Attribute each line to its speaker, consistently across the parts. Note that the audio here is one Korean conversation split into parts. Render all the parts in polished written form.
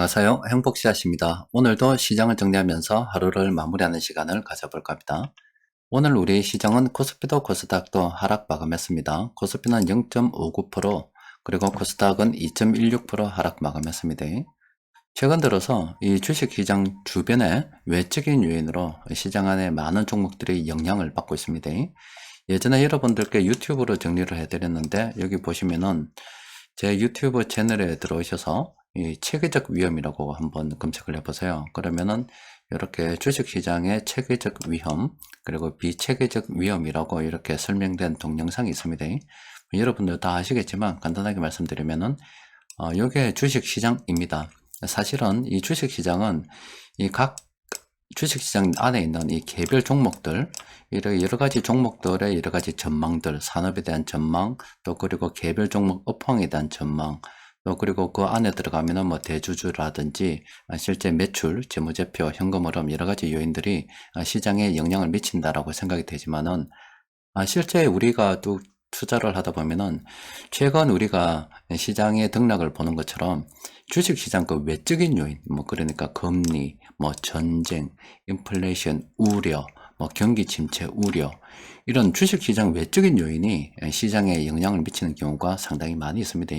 Speaker 1: 안녕하세요. 행복씨앗입니다. 오늘도 시장을 정리하면서 하루를 마무리하는 시간을 가져볼까 합니다. 오늘 우리 시장은 코스피도 코스닥도 하락 마감했습니다. 코스피는 0.59%, 그리고 코스닥은 2.16% 하락 마감했습니다. 최근 들어서 이 주식시장 주변에 외적인 요인으로 시장 안에 많은 종목들이 영향을 받고 있습니다. 예전에 여러분들께 유튜브로 정리를 해드렸는데, 여기 보시면은 제 유튜브 채널에 들어오셔서 이 체계적 위험이라고 한번 검색을 해보세요. 그러면은 이렇게 주식시장의 체계적 위험, 그리고 비체계적 위험이라고 이렇게 설명된 동영상이 있습니다. 여러분들 다 아시겠지만 간단하게 말씀드리면은 이게 주식시장입니다. 사실은 이 주식시장은 이 각 주식시장 안에 있는 이 개별 종목들, 여러 가지 종목들의 여러 가지 전망들, 산업에 대한 전망, 또 그리고 개별 종목 업황에 대한 전망, 또 그리고 그 안에 들어가면은 뭐 대주주라든지 실제 매출, 재무제표, 현금 흐름 여러 가지 요인들이 시장에 영향을 미친다라고 생각이 되지만은 실제 우리가 또 투자를 하다 보면은 최근 우리가 시장의 등락을 보는 것처럼 주식시장 그 외적인 요인, 뭐 그러니까 금리, 뭐 전쟁, 인플레이션 우려, 뭐 경기 침체 우려, 이런 주식시장 외적인 요인이 시장에 영향을 미치는 경우가 상당히 많이 있습니다.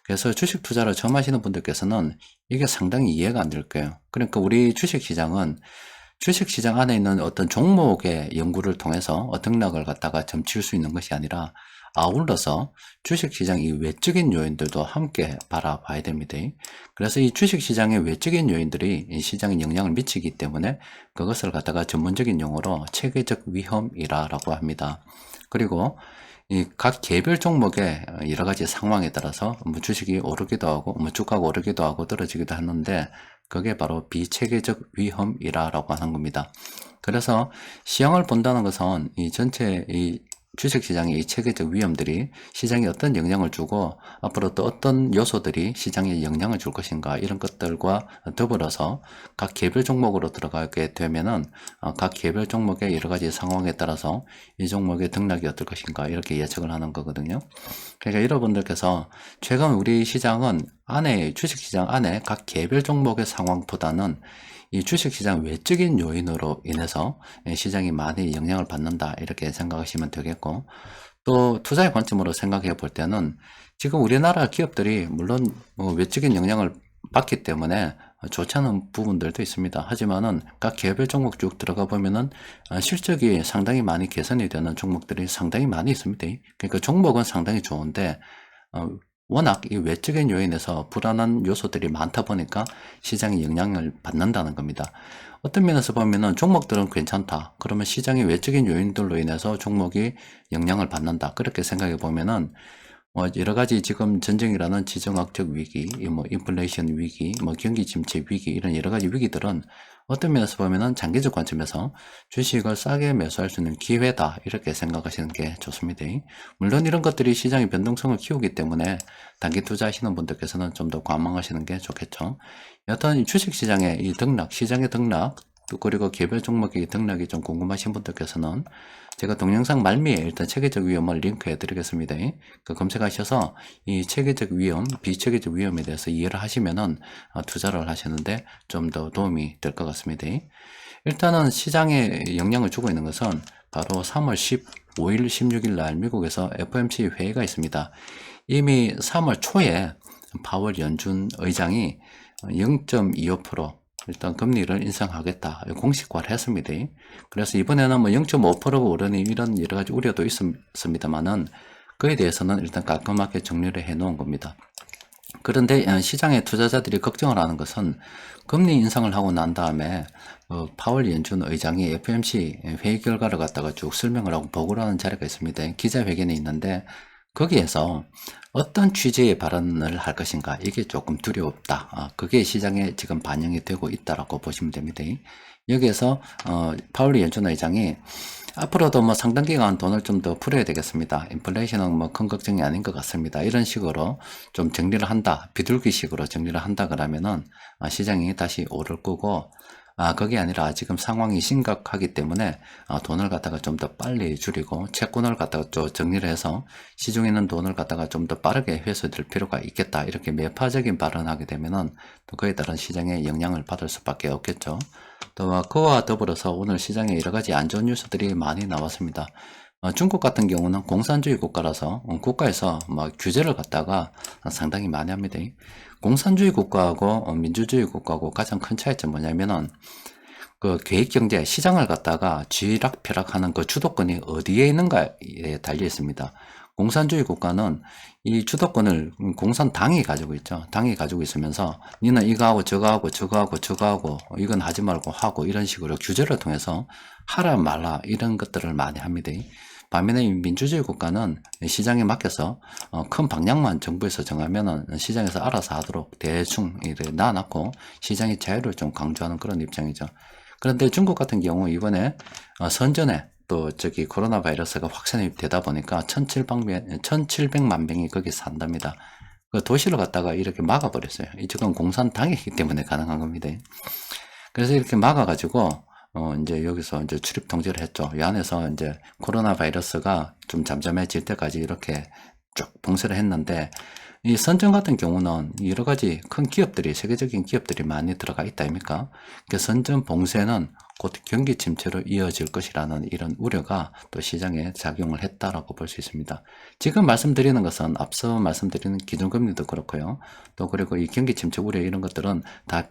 Speaker 1: 그래서 주식 투자를 처음 하시는 분들께서는 이게 상당히 이해가 안 될 거예요. 그러니까 우리 주식시장은 주식시장 안에 있는 어떤 종목의 연구를 통해서 등락을 갖다가 점칠 수 있는 것이 아니라 아울러서 주식시장 이 외적인 요인들도 함께 바라봐야 됩니다. 그래서 이 주식시장의 외적인 요인들이 이 시장에 영향을 미치기 때문에 그것을 갖다가 전문적인 용어로 체계적 위험이라고 합니다. 그리고 이 각 개별 종목의 여러 가지 상황에 따라서 뭐 주식이 오르기도 하고 뭐 주가가 오르기도 하고 떨어지기도 하는데, 그게 바로 비체계적 위험이라고 하는 겁니다. 그래서 시장을 본다는 것은 이 전체 이 주식시장의 이 체계적 위험들이 시장에 어떤 영향을 주고 앞으로 또 어떤 요소들이 시장에 영향을 줄 것인가, 이런 것들과 더불어서 각 개별 종목으로 들어가게 되면은 각 개별 종목의 여러 가지 상황에 따라서 이 종목의 등락이 어떨 것인가, 이렇게 예측을 하는 거거든요. 그러니까 여러분들께서 최근 우리 시장은 주식시장 안에 각 개별 종목의 상황보다는 이 주식시장 외적인 요인으로 인해서 시장이 많이 영향을 받는다, 이렇게 생각하시면 되겠고, 또 투자의 관점으로 생각해 볼 때는 지금 우리나라 기업들이 물론 외적인 영향을 받기 때문에 좋지 않은 부분들도 있습니다. 하지만은 각 개별 종목 쭉 들어가 보면은 실적이 상당히 많이 개선이 되는 종목들이 상당히 많이 있습니다. 그러니까 종목은 상당히 좋은데 워낙 이 외적인 요인에서 불안한 요소들이 많다 보니까 시장에 영향을 받는다는 겁니다. 어떤 면에서 보면은 종목들은 괜찮다, 그러면 시장의 외적인 요인들로 인해서 종목이 영향을 받는다, 그렇게 생각해 보면은 여러 가지 지금 전쟁이라는 지정학적 위기, 뭐 인플레이션 위기, 뭐 경기 침체 위기, 이런 여러 가지 위기들은 어떤 면에서 보면은 장기적 관점에서 주식을 싸게 매수할 수 있는 기회다, 이렇게 생각하시는 게 좋습니다. 물론 이런 것들이 시장의 변동성을 키우기 때문에 단기 투자하시는 분들께서는 좀 더 관망하시는 게 좋겠죠. 여튼 주식시장의 이 등락, 시장의 등락, 또 그리고 개별 종목의 등락이 좀 궁금하신 분들께서는 제가 동영상 말미에 일단 체계적 위험을 링크해 드리겠습니다. 그 검색하셔서 이 체계적 위험, 비체계적 위험에 대해서 이해를 하시면은 투자를 하시는데 좀 더 도움이 될 것 같습니다. 일단은 시장에 영향을 주고 있는 것은 바로 3월 15일, 16일 날 미국에서 FOMC 회의가 있습니다. 이미 3월 초에 파월 연준 의장이 0.25% 일단 금리를 인상하겠다 공식화를 했습니다. 그래서 이번에는 뭐 0.5%가 오르니 이런 여러 가지 우려도 있습니다만은 그에 대해서는 일단 깔끔하게 정리를 해 놓은 겁니다. 그런데 시장의 투자자들이 걱정을 하는 것은 금리 인상을 하고 난 다음에 파월 연준 의장이 FOMC 회의 결과를 갖다가 쭉 설명을 하고 보고를 하는 자리가 있습니다. 기자회견이 있는데 거기에서 어떤 취지의 발언을 할 것인가, 이게 조금 두렵다. 그게 시장에 지금 반영이 되고 있다라고 보시면 됩니다. 여기에서 파월 연준 의장이 앞으로도 뭐 상당 기간 돈을 좀 더 풀어야 되겠습니다. 인플레이션은 뭐 큰 걱정이 아닌 것 같습니다. 이런 식으로 좀 정리를 한다, 비둘기식으로 정리를 한다 그러면은 시장이 다시 오를 거고, 그게 아니라 지금 상황이 심각하기 때문에 돈을 갖다가 좀 더 빨리 줄이고 채권을 갖다가 좀 정리를 해서 시중에 있는 돈을 갖다가 좀 더 빠르게 회수될 필요가 있겠다, 이렇게 매파적인 발언을 하게 되면은 또 그에 따른 시장에 영향을 받을 수밖에 없겠죠. 또 그와 더불어서 오늘 시장에 여러 가지 안 좋은 뉴스들이 많이 나왔습니다. 중국 같은 경우는 공산주의 국가라서 국가에서 규제를 갖다가 상당히 많이 합니다. 공산주의 국가하고 민주주의 국가하고 가장 큰 차이점 뭐냐면은 그 계획경제 시장을 갖다가 쥐락펴락하는 그 주도권이 어디에 있는가에 달려 있습니다. 공산주의 국가는 이 주도권을 공산당이 가지고 있죠. 당이 가지고 있으면서 니는 이거 하고 저거 하고 저거 하고 저거 하고 이건 하지 말고 하고 이런 식으로 규제를 통해서 하라 말라 이런 것들을 많이 합니다. 반면에 민주주의 국가는 시장에 맡겨서 큰 방향만 정부에서 정하면은 시장에서 알아서 하도록 대충 이렇게 놔놓고 시장의 자유를 좀 강조하는 그런 입장이죠. 그런데 중국 같은 경우 이번에 선전에 또 코로나 바이러스가 확산이 되다 보니까 1700만 명이 거기 산답니다. 그 도시를 갖다가 이렇게 막아버렸어요. 이쪽은 공산당이기 때문에 가능한 겁니다. 그래서 이렇게 막아가지고 이제 여기서 이제 출입 통제를 했죠. 이 안에서 이제 코로나 바이러스가 좀 잠잠해질 때까지 이렇게 쭉 봉쇄를 했는데, 이 선전 같은 경우는 여러 가지 큰 기업들이, 세계적인 기업들이 많이 들어가 있다 아닙니까? 그 선전 봉쇄는 곧 경기 침체로 이어질 것이라는 이런 우려가 또 시장에 작용을 했다라고 볼 수 있습니다. 지금 말씀드리는 것은 앞서 말씀드리는 기준금리도 그렇고요. 또 그리고 이 경기 침체 우려 이런 것들은 다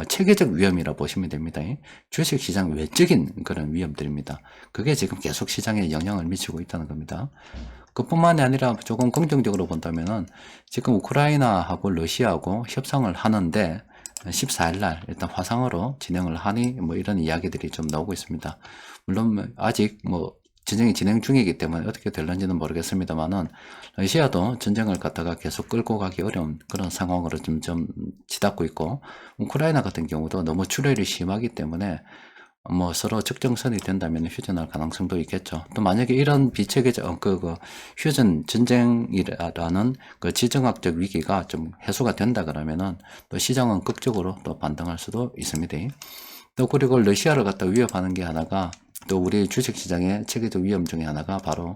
Speaker 1: 체계적 위험이라 보시면 됩니다. 주식시장 외적인 그런 위험들입니다. 그게 지금 계속 시장에 영향을 미치고 있다는 겁니다. 그뿐만이 아니라 조금 긍정적으로 본다면은 지금 우크라이나하고 러시아하고 협상을 하는데 14일날 일단 화상으로 진행을 하니 이런 이야기들이 좀 나오고 있습니다. 물론 아직 전쟁이 진행 중이기 때문에 어떻게 될는지는 모르겠습니다만은 러시아도 전쟁을 갖다가 계속 끌고 가기 어려운 그런 상황으로 좀 치닫고 있고, 우크라이나 같은 경우도 너무 출혈이 심하기 때문에 서로 적정선이 된다면 휴전할 가능성도 있겠죠. 또 만약에 이런 비체계적 휴전 전쟁이라는 그 지정학적 위기가 좀 해소가 된다 그러면은 또 시장은 극적으로 또 반등할 수도 있습니다. 또 그리고 러시아를 갖다 위협하는 게 하나가, 또 우리 주식시장의 체계적 위험 중에 하나가 바로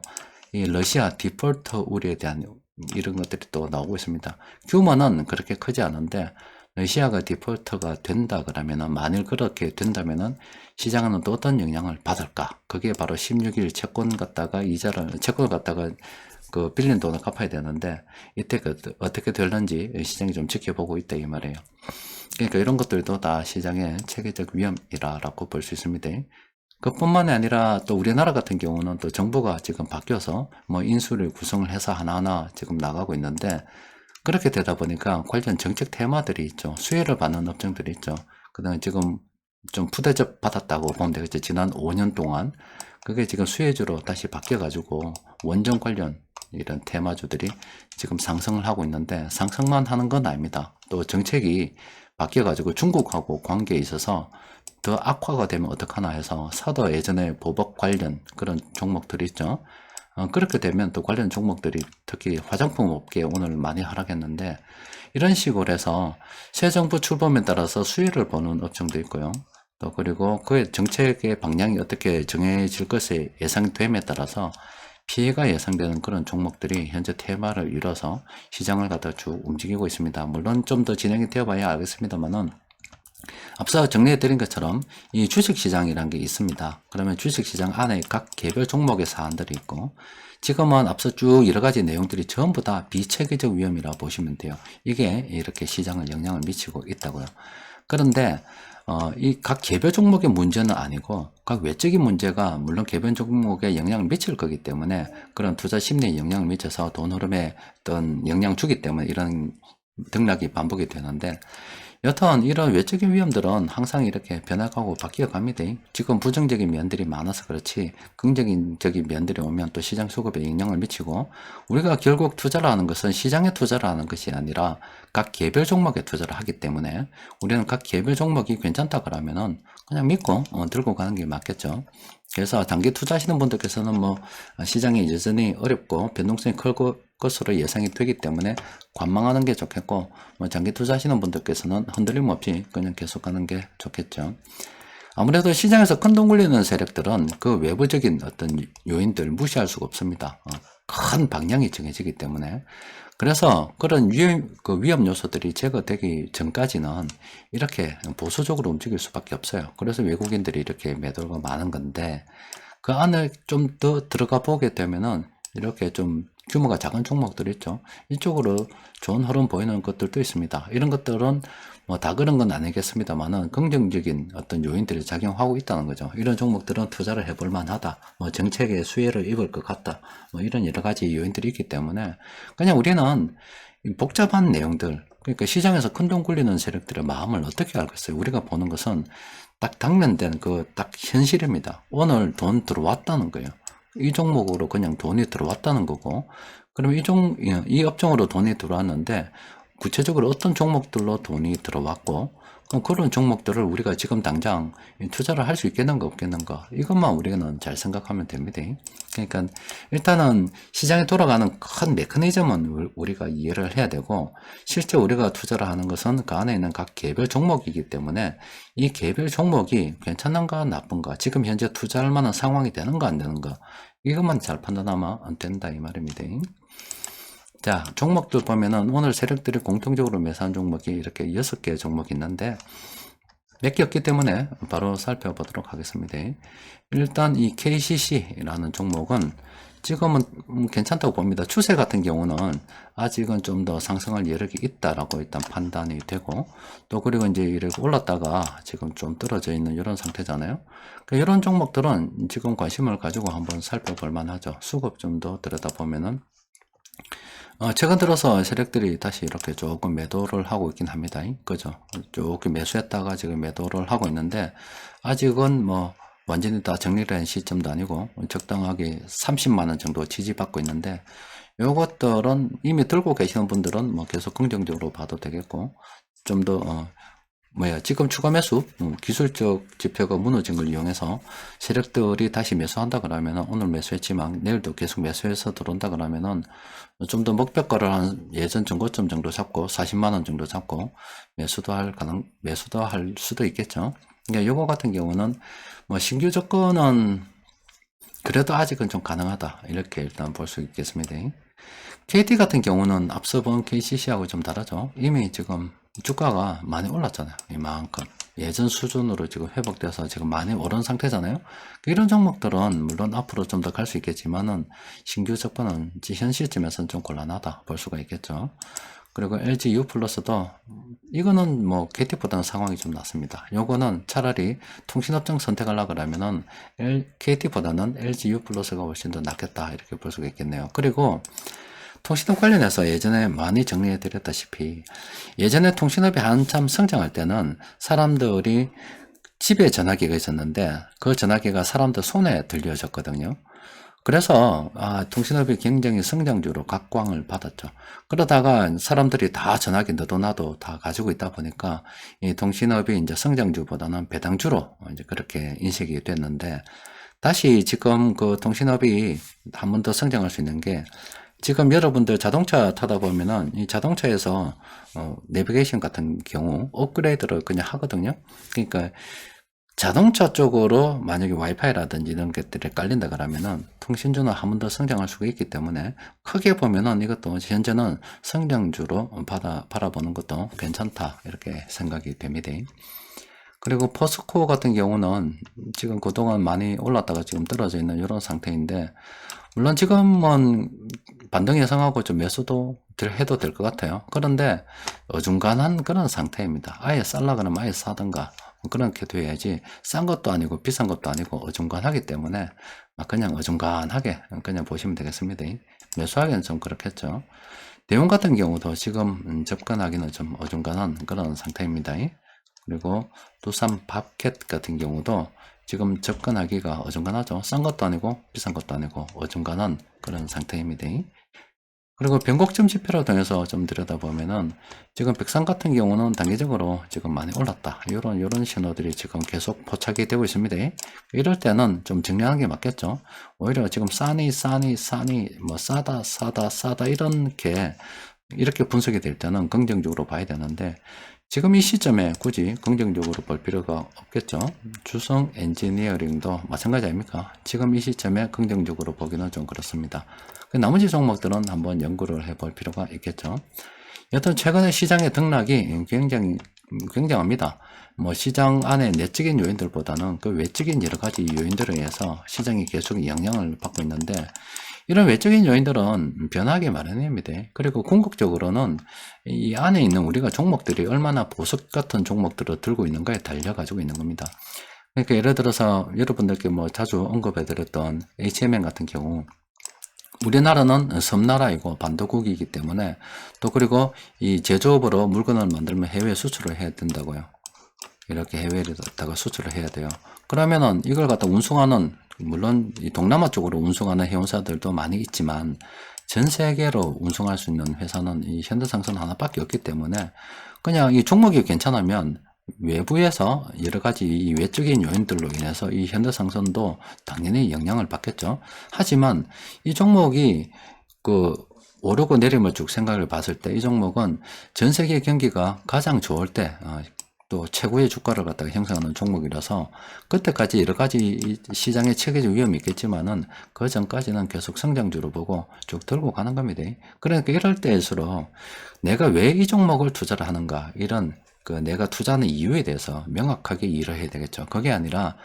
Speaker 1: 이 러시아 디폴트 우려에 대한 이런 것들이 또 나오고 있습니다. 규모는 그렇게 크지 않은데 러시아가 디폴트가 된다 그러면은, 만일 그렇게 된다면은 시장은 또 어떤 영향을 받을까? 그게 바로 16일 채권을 갖다가 빌린 돈을 갚아야 되는데, 이때 어떻게 될는지 시장이 좀 지켜보고 있다 이 말이에요. 그러니까 이런 것들도 다 시장의 체계적 위험이라고 볼 수 있습니다. 그뿐만이 아니라 또 우리나라 같은 경우는 또 정부가 지금 바뀌어서 인수를 구성을 해서 하나하나 지금 나가고 있는데, 그렇게 되다 보니까 관련 정책 테마들이 있죠. 수혜를 받는 업종들이 있죠. 그 다음에 지금 좀 푸대접 받았다고 보면 되겠죠. 지난 5년 동안. 그게 지금 수혜주로 다시 바뀌어가지고 원전 관련 이런 테마주들이 지금 상승을 하고 있는데, 상승만 하는 건 아닙니다. 또 정책이 바뀌어가지고 중국하고 관계에 있어서 더 악화가 되면 어떡하나 해서 사도 예전에 보복 관련 그런 종목들이 있죠. 그렇게 되면 또 관련 종목들이 특히 화장품 업계에 오늘 많이 하락했는데, 이런 식으로 해서 새 정부 출범에 따라서 수혜를 보는 업종도 있고요. 또 그리고 그의 정책의 방향이 어떻게 정해질 것이 예상됨에 따라서 피해가 예상되는 그런 종목들이 현재 테마를 이뤄서 시장을 갖다 쭉 움직이고 있습니다. 물론 좀 더 진행이 되어 봐야 알겠습니다만은, 앞서 정리해 드린 것처럼 이 주식시장이라는 게 있습니다. 그러면 주식시장 안에 각 개별 종목의 사안들이 있고, 지금은 앞서 쭉 여러 가지 내용들이 전부 다 비체계적 위험이라 보시면 돼요. 이게 이렇게 시장을 영향을 미치고 있다고요. 그런데 이 각 개별 종목의 문제는 아니고, 각 외적인 문제가 물론 개별 종목에 영향을 미칠 거기 때문에, 그런 투자 심리에 영향을 미쳐서 돈 흐름에 어떤 영향을 주기 때문에 이런 등락이 반복이 되는데, 여튼 이런 외적인 위험들은 항상 이렇게 변화하고 바뀌어 갑니다. 지금 부정적인 면들이 많아서 그렇지, 긍정적인 면들이 오면 또 시장 수급에 영향을 미치고, 우리가 결국 투자를 하는 것은 시장에 투자를 하는 것이 아니라 각 개별 종목에 투자를 하기 때문에, 우리는 각 개별 종목이 괜찮다 그러면은 그냥 믿고 들고 가는 게 맞겠죠. 그래서 단기 투자하시는 분들께서는 시장이 여전히 어렵고 변동성이 것으로 예상이 되기 때문에 관망하는 게 좋겠고, 뭐 장기 투자하시는 분들께서는 흔들림 없이 그냥 계속 가는 게 좋겠죠. 아무래도 시장에서 큰 돈 굴리는 세력들은 그 외부적인 어떤 요인들 무시할 수가 없습니다. 큰 방향이 정해지기 때문에. 그래서 그런 위험 요소들이 제거되기 전까지는 이렇게 보수적으로 움직일 수밖에 없어요. 그래서 외국인들이 이렇게 매도가 많은 건데, 그 안에 좀 더 들어가 보게 되면은 이렇게 좀 규모가 작은 종목들 있죠. 이쪽으로 좋은 흐름 보이는 것들도 있습니다. 이런 것들은 뭐 다 그런 건 아니겠습니다만은 긍정적인 어떤 요인들이 작용하고 있다는 거죠. 이런 종목들은 투자를 해볼 만하다. 뭐 정책의 수혜를 입을 것 같다. 뭐 이런 여러 가지 요인들이 있기 때문에 그냥 우리는 복잡한 내용들, 그러니까 시장에서 큰 돈 굴리는 세력들의 마음을 어떻게 알겠어요? 우리가 보는 것은 딱 당면된 그 딱 현실입니다. 오늘 돈 들어왔다는 거예요. 이 종목으로 그냥 돈이 들어왔다는 거고, 그럼 이 업종으로 돈이 들어왔는데, 구체적으로 어떤 종목들로 돈이 들어왔고, 그럼 그런 종목들을 우리가 지금 당장 투자를 할 수 있겠는가 없겠는가, 이것만 우리는 잘 생각하면 됩니다. 그러니까 일단은 시장에 돌아가는 큰 메커니즘은 우리가 이해를 해야 되고, 실제 우리가 투자를 하는 것은 그 안에 있는 각 개별 종목이기 때문에 이 개별 종목이 괜찮은가 나쁜가, 지금 현재 투자할 만한 상황이 되는가 안 되는가, 이것만 잘 판단하면 안 된다 이 말입니다. 자, 종목들 보면은 오늘 세력들이 공통적으로 매수한 종목이 이렇게 6개 종목이 있는데 몇 개 없기 때문에 바로 살펴보도록 하겠습니다. 일단 이 KCC라는 종목은 지금은 괜찮다고 봅니다. 추세 같은 경우는 아직은 좀 더 상승할 여력이 있다라고 일단 판단이 되고, 또 그리고 이제 이렇게 올랐다가 지금 좀 떨어져 있는 이런 상태잖아요. 그러니까 이런 종목들은 지금 관심을 가지고 한번 살펴볼 만하죠. 수급 좀 더 들여다보면은 최근 들어서 세력들이 다시 이렇게 조금 매도를 하고 있긴 합니다. 그죠? 조금 매수했다가 지금 매도를 하고 있는데, 아직은 뭐, 완전히 다 정리된 시점도 아니고, 적당하게 30만원 정도 지지받고 있는데, 요것들은 이미 들고 계시는 분들은 뭐 계속 긍정적으로 봐도 되겠고, 좀 더, 지금 추가 매수, 기술적 지표가 무너진 걸 이용해서 세력들이 다시 매수한다 그러면은, 오늘 매수했지만 내일도 계속 매수해서 들어온다 그러면은 좀 더 목표가를 한 예전 전고점 정도 잡고 40만원 정도 잡고 매수도 할 수도 있겠죠. 그러니까 요거 같은 경우는 뭐 신규 조건은 그래도 아직은 좀 가능하다, 이렇게 일단 볼 수 있겠습니다. KT 같은 경우는 앞서 본 KCC하고 좀 다르죠. 이미 지금 주가가 많이 올랐잖아요. 이만큼. 예전 수준으로 지금 회복돼서 지금 많이 오른 상태잖아요. 이런 종목들은 물론 앞으로 좀 더 갈 수 있겠지만은 신규 접근은 현 시점에서는 좀 곤란하다 볼 수가 있겠죠. 그리고 LG U 플러스도 이거는 뭐 KT보다는 상황이 좀 낫습니다. 요거는 차라리 통신업종 선택하려고 그러면은 KT보다는 LG U 플러스가 훨씬 더 낫겠다, 이렇게 볼 수가 있겠네요. 그리고 통신업 관련해서 예전에 많이 정리해 드렸다시피, 예전에 통신업이 한참 성장할 때는 사람들이 집에 전화기가 있었는데 그 전화기가 사람들 손에 들려졌거든요. 그래서 통신업이 굉장히 성장주로 각광을 받았죠. 그러다가 사람들이 다 전화기 너도 나도 다 가지고 있다 보니까 이 통신업이 이제 성장주보다는 배당주로 이제 그렇게 인식이 됐는데, 다시 지금 그 통신업이 한 번 더 성장할 수 있는 게, 지금 여러분들 자동차 타다 보면은 이 자동차에서 내비게이션 같은 경우 업그레이드를 그냥 하거든요. 그러니까 자동차 쪽으로 만약에 와이파이라든지 이런 것들이 깔린다 그러면은 통신주는 한 번 더 성장할 수가 있기 때문에, 크게 보면은 이것도 현재는 성장주로 바라보는 것도 괜찮다, 이렇게 생각이 됩니다. 그리고 포스코 같은 경우는 지금 그동안 많이 올랐다가 지금 떨어져 있는 이런 상태인데, 물론 지금은 반등 예상하고 좀 매수도 해도 될 것 같아요. 그런데 어중간한 그런 상태입니다. 아예 살라 그러면 아예 사든가 그렇게 돼야지, 싼 것도 아니고 비싼 것도 아니고 어중간하기 때문에 그냥 어중간하게 그냥 보시면 되겠습니다. 매수하기는 좀 그렇겠죠. 대웅 같은 경우도 지금 접근하기는 좀 어중간한 그런 상태입니다. 그리고 두산 밥캣 같은 경우도 지금 접근하기가 어중간하죠. 싼 것도 아니고 비싼 것도 아니고 어중간한 그런 상태입니다. 그리고 변곡점 지표를 통해서 좀 들여다보면은 지금 백상 같은 경우는 단기적으로 지금 많이 올랐다. 요런 신호들이 지금 계속 포착이 되고 있습니다. 이럴 때는 좀 정리하는 게 맞겠죠. 오히려 지금 싸니 뭐 싸다 이렇게 분석이 될 때는 긍정적으로 봐야 되는데, 지금 이 시점에 굳이 긍정적으로 볼 필요가 없겠죠. 주성 엔지니어링도 마찬가지 아닙니까? 지금 이 시점에 긍정적으로 보기는 좀 그렇습니다. 나머지 종목들은 한번 연구를 해볼 필요가 있겠죠. 여튼 최근에 시장의 등락이 굉장합니다. 뭐 시장 안에 내적인 요인들보다는 그 외적인 여러 가지 요인들에 의해서 시장이 계속 영향을 받고 있는데, 이런 외적인 요인들은 변하기 마련입니다. 그리고 궁극적으로는 이 안에 있는 우리가 종목들이 얼마나 보석 같은 종목들을 들고 있는가에 달려가지고 있는 겁니다. 그러니까 예를 들어서 여러분들께 뭐 자주 언급해드렸던 HMN 같은 경우, 우리나라는 섬나라이고 반도국이기 때문에, 또 그리고 이 제조업으로 물건을 만들면 해외 수출을 해야 된다고요. 이렇게 해외에다가 수출을 해야 돼요. 그러면은 이걸 갖다 운송하는, 물론 이 동남아 쪽으로 운송하는 해운사들도 많이 있지만 전 세계로 운송할 수 있는 회사는 이 현대상선 하나밖에 없기 때문에, 그냥 이 종목이 괜찮으면 외부에서 여러 가지 이 외적인 요인들로 인해서 이 현대상선도 당연히 영향을 받겠죠. 하지만 이 종목이 그 오르고 내림을 쭉 생각을 봤을 때 이 종목은 전 세계 경기가 가장 좋을 때 또 최고의 주가를 갖다가 형성하는 종목이라서, 그때까지 여러 가지 시장의 체계적 위험이 있겠지만은 그 전까지는 계속 성장주로 보고 쭉 들고 가는 겁니다. 그러니까 이럴 때일수록 내가 왜 이 종목을 투자를 하는가, 이런 그 내가 투자하는 이유에 대해서 명확하게 이해를 해야 되겠죠. 그게 아니라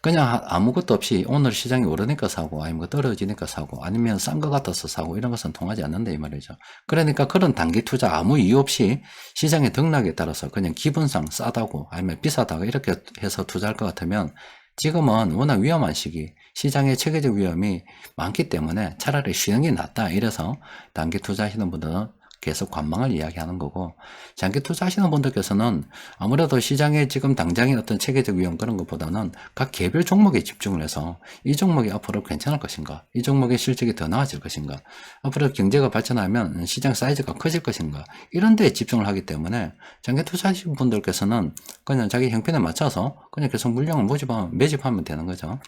Speaker 1: 그냥 아무것도 없이 오늘 시장이 오르니까 사고, 아니면 떨어지니까 사고, 아니면 싼 것 같아서 사고, 이런 것은 통하지 않는다 이 말이죠. 그러니까 그런 단기 투자 아무 이유 없이 시장의 등락에 따라서 그냥 기분상 싸다고 아니면 비싸다고 이렇게 해서 투자할 것 같으면, 지금은 워낙 위험한 시기, 시장의 체계적 위험이 많기 때문에 차라리 쉬는 게 낫다, 이래서 단기 투자하시는 분들은 계속 관망을 이야기하는 거고, 장기 투자하시는 분들께서는 아무래도 시장에 지금 당장의 어떤 체계적 위험 그런 것보다는 각 개별 종목에 집중을 해서 이 종목이 앞으로 괜찮을 것인가, 이 종목의 실적이 더 나아질 것인가, 앞으로 경제가 발전하면 시장 사이즈가 커질 것인가, 이런 데에 집중을 하기 때문에 장기 투자하시는 분들께서는 그냥 자기 형편에 맞춰서 그냥 계속 물량을 매집하면 되는 거죠.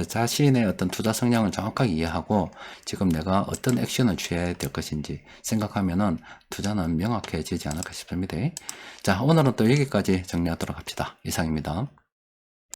Speaker 1: 자신의 어떤 투자 성향을 정확하게 이해하고 지금 내가 어떤 액션을 취해야 될 것인지 생각하면은 투자는 명확해지지 않을까 싶습니다. 자, 오늘은 또 여기까지 정리하도록 합시다. 이상입니다.